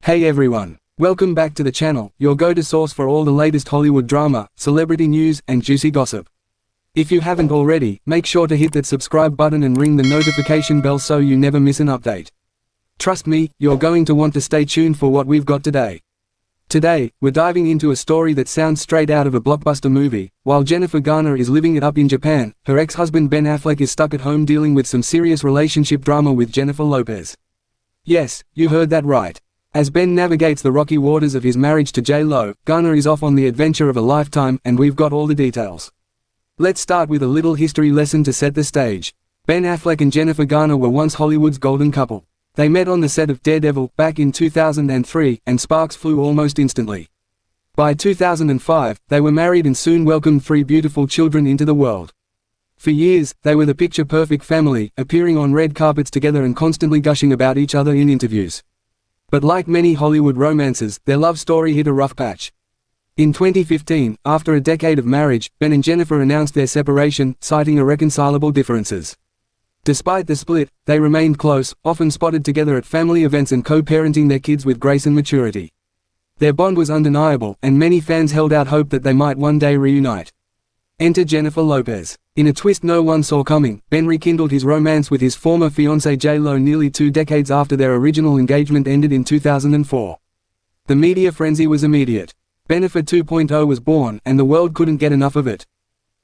Hey everyone, welcome back to the channel, your go-to source for all the latest Hollywood drama, celebrity news, and juicy gossip. If you haven't already, make sure to hit that subscribe button and ring the notification bell so you never miss an update. Trust me, you're going to want to stay tuned for what we've got today. Today, we're diving into a story that sounds straight out of a blockbuster movie. While Jennifer Garner is living it up in Japan, her ex-husband Ben Affleck is stuck at home dealing with some serious relationship drama with Jennifer Lopez. Yes, you heard that right. As Ben navigates the rocky waters of his marriage to J.Lo, Garner is off on the adventure of a lifetime, and we've got all the details. Let's start with a little history lesson to set the stage. Ben Affleck and Jennifer Garner were once Hollywood's golden couple. They met on the set of Daredevil back in 2003, and sparks flew almost instantly. By 2005, they were married and soon welcomed 3 beautiful children into the world. For years, they were the picture-perfect family, appearing on red carpets together and constantly gushing about each other in interviews. But like many Hollywood romances, their love story hit a rough patch. In 2015, after a decade of marriage, Ben and Jennifer announced their separation, citing irreconcilable differences. Despite the split, they remained close, often spotted together at family events and co-parenting their kids with grace and maturity. Their bond was undeniable, and many fans held out hope that they might one day reunite. Enter Jennifer Lopez. In a twist no one saw coming, Ben rekindled his romance with his former fiancée J.Lo nearly 2 decades after their original engagement ended in 2004. The media frenzy was immediate. Benefit 2.0 was born, and the world couldn't get enough of it.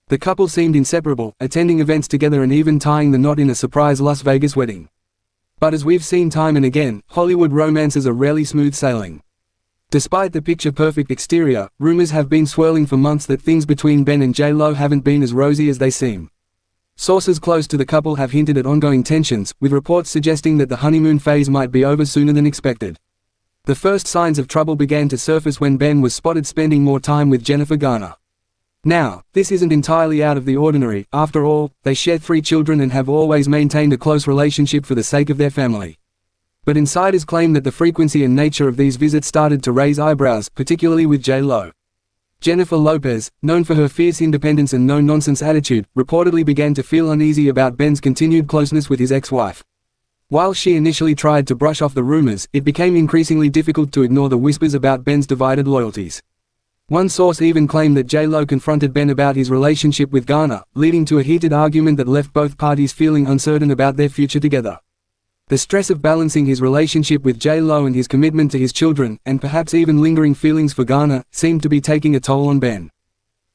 The couple seemed inseparable, attending events together and even tying the knot in a surprise Las Vegas wedding. But as we've seen time and again, Hollywood romances are rarely smooth sailing. Despite the picture-perfect exterior, rumors have been swirling for months that things between Ben and J.Lo haven't been as rosy as they seem. Sources close to the couple have hinted at ongoing tensions, with reports suggesting that the honeymoon phase might be over sooner than expected. The first signs of trouble began to surface when Ben was spotted spending more time with Jennifer Garner. Now, this isn't entirely out of the ordinary. After all, they share 3 children and have always maintained a close relationship for the sake of their family. But insiders claim that the frequency and nature of these visits started to raise eyebrows, particularly with J.Lo. Jennifer Lopez, known for her fierce independence and no-nonsense attitude, reportedly began to feel uneasy about Ben's continued closeness with his ex-wife. While she initially tried to brush off the rumors, it became increasingly difficult to ignore the whispers about Ben's divided loyalties. One source even claimed that J.Lo confronted Ben about his relationship with Garner, leading to a heated argument that left both parties feeling uncertain about their future together. The stress of balancing his relationship with J.Lo and his commitment to his children, and perhaps even lingering feelings for Garner, seemed to be taking a toll on Ben.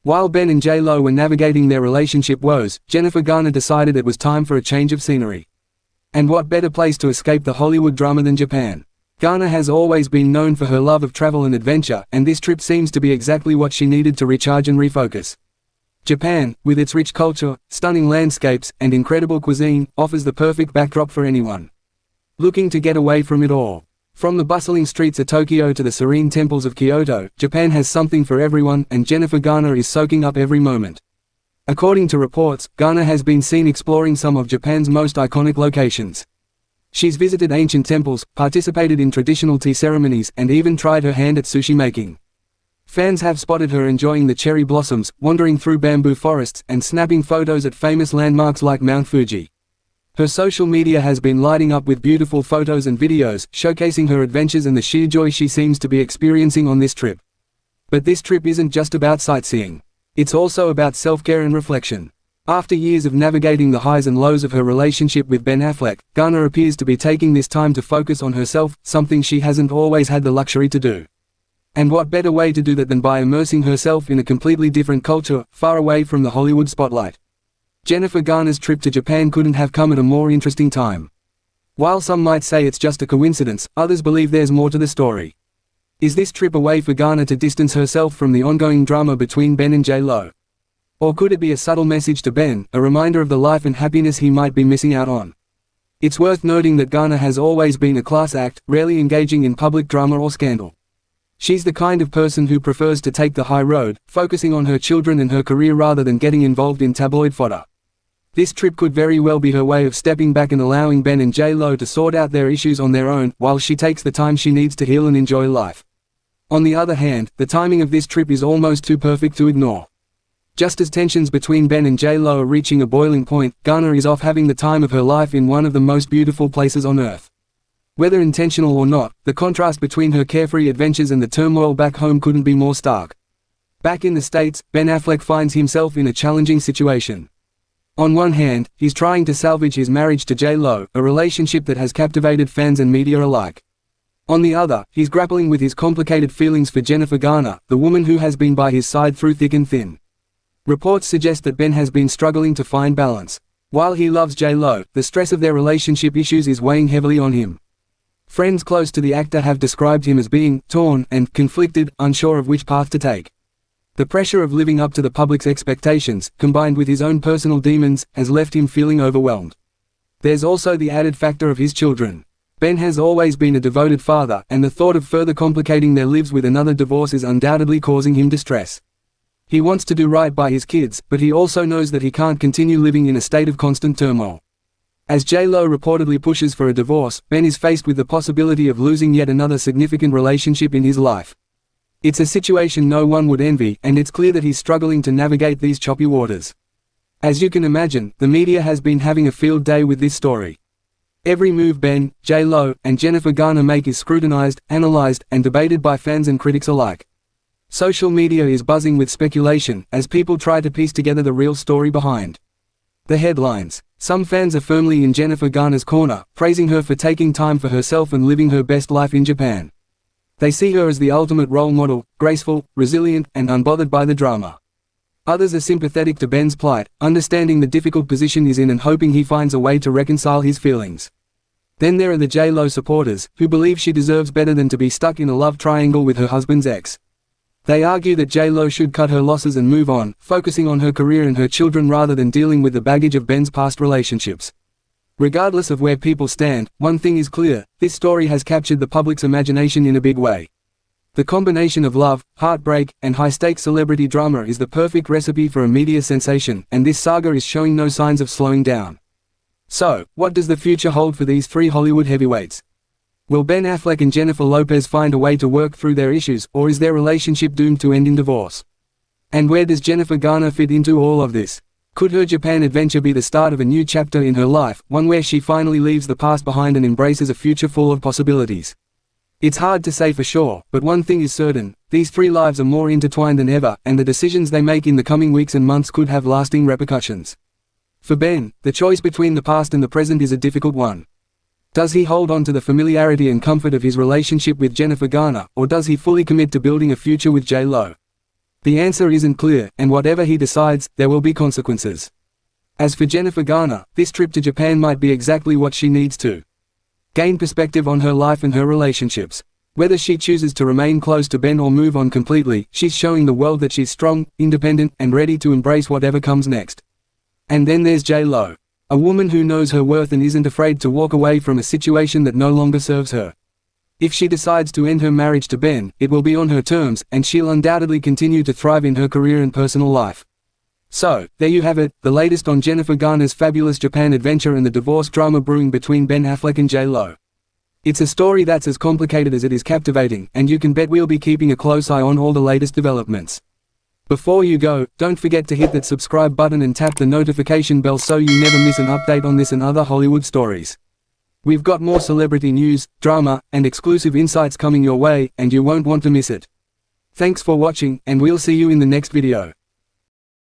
While Ben and J.Lo were navigating their relationship woes, Jennifer Garner decided it was time for a change of scenery. And what better place to escape the Hollywood drama than Japan? Garner has always been known for her love of travel and adventure, and this trip seems to be exactly what she needed to recharge and refocus. Japan, with its rich culture, stunning landscapes, and incredible cuisine, offers the perfect backdrop for anyone looking to get away from it all. From the bustling streets of Tokyo to the serene temples of Kyoto, Japan has something for everyone, and Jennifer Garner is soaking up every moment. According to reports, Garner has been seen exploring some of Japan's most iconic locations. She's visited ancient temples, participated in traditional tea ceremonies, and even tried her hand at sushi making. Fans have spotted her enjoying the cherry blossoms, wandering through bamboo forests, and snapping photos at famous landmarks like Mount Fuji. Her social media has been lighting up with beautiful photos and videos, showcasing her adventures and the sheer joy she seems to be experiencing on this trip. But this trip isn't just about sightseeing. It's also about self-care and reflection. After years of navigating the highs and lows of her relationship with Ben Affleck, Garner appears to be taking this time to focus on herself, something she hasn't always had the luxury to do. And what better way to do that than by immersing herself in a completely different culture, far away from the Hollywood spotlight. Jennifer Garner's trip to Japan couldn't have come at a more interesting time. While some might say it's just a coincidence, others believe there's more to the story. Is this trip a way for Garner to distance herself from the ongoing drama between Ben and J.Lo? Or could it be a subtle message to Ben, a reminder of the life and happiness he might be missing out on? It's worth noting that Garner has always been a class act, rarely engaging in public drama or scandal. She's the kind of person who prefers to take the high road, focusing on her children and her career rather than getting involved in tabloid fodder. This trip could very well be her way of stepping back and allowing Ben and J.Lo to sort out their issues on their own, while she takes the time she needs to heal and enjoy life. On the other hand, the timing of this trip is almost too perfect to ignore. Just as tensions between Ben and J.Lo are reaching a boiling point, Garner is off having the time of her life in one of the most beautiful places on earth. Whether intentional or not, the contrast between her carefree adventures and the turmoil back home couldn't be more stark. Back in the States, Ben Affleck finds himself in a challenging situation. On one hand, he's trying to salvage his marriage to J.Lo, a relationship that has captivated fans and media alike. On the other, he's grappling with his complicated feelings for Jennifer Garner, the woman who has been by his side through thick and thin. Reports suggest that Ben has been struggling to find balance. While he loves J.Lo, the stress of their relationship issues is weighing heavily on him. Friends close to the actor have described him as being torn and conflicted, unsure of which path to take. The pressure of living up to the public's expectations, combined with his own personal demons, has left him feeling overwhelmed. There's also the added factor of his children. Ben has always been a devoted father, and the thought of further complicating their lives with another divorce is undoubtedly causing him distress. He wants to do right by his kids, but he also knows that he can't continue living in a state of constant turmoil. As J.Lo reportedly pushes for a divorce, Ben is faced with the possibility of losing yet another significant relationship in his life. It's a situation no one would envy, and it's clear that he's struggling to navigate these choppy waters. As you can imagine, the media has been having a field day with this story. Every move Ben, J.Lo, and Jennifer Garner make is scrutinized, analyzed, and debated by fans and critics alike. Social media is buzzing with speculation, as people try to piece together the real story behind the headlines. Some fans are firmly in Jennifer Garner's corner, praising her for taking time for herself and living her best life in Japan. They see her as the ultimate role model, graceful, resilient, and unbothered by the drama. Others are sympathetic to Ben's plight, understanding the difficult position he's in and hoping he finds a way to reconcile his feelings. Then there are the J.Lo supporters, who believe she deserves better than to be stuck in a love triangle with her husband's ex. They argue that J.Lo should cut her losses and move on, focusing on her career and her children rather than dealing with the baggage of Ben's past relationships. Regardless of where people stand, one thing is clear: this story has captured the public's imagination in a big way. The combination of love, heartbreak, and high-stakes celebrity drama is the perfect recipe for a media sensation, and this saga is showing no signs of slowing down. So, what does the future hold for these three Hollywood heavyweights? Will Ben Affleck and Jennifer Lopez find a way to work through their issues, or is their relationship doomed to end in divorce? And where does Jennifer Garner fit into all of this? Could her Japan adventure be the start of a new chapter in her life, one where she finally leaves the past behind and embraces a future full of possibilities? It's hard to say for sure, but one thing is certain: these three lives are more intertwined than ever, and the decisions they make in the coming weeks and months could have lasting repercussions. For Ben, the choice between the past and the present is a difficult one. Does he hold on to the familiarity and comfort of his relationship with Jennifer Garner, or does he fully commit to building a future with J.Lo? The answer isn't clear, and whatever he decides, there will be consequences. As for Jennifer Garner, this trip to Japan might be exactly what she needs to gain perspective on her life and her relationships. Whether she chooses to remain close to Ben or move on completely, she's showing the world that she's strong, independent, and ready to embrace whatever comes next. And then there's J.Lo. A woman who knows her worth and isn't afraid to walk away from a situation that no longer serves her. If she decides to end her marriage to Ben, it will be on her terms, and she'll undoubtedly continue to thrive in her career and personal life. So, there you have it, the latest on Jennifer Garner's fabulous Japan adventure and the divorce drama brewing between Ben Affleck and J.Lo. It's a story that's as complicated as it is captivating, and you can bet we'll be keeping a close eye on all the latest developments. Before you go, don't forget to hit that subscribe button and tap the notification bell so you never miss an update on this and other Hollywood stories. We've got more celebrity news, drama, and exclusive insights coming your way, and you won't want to miss it. Thanks for watching, and we'll see you in the next video.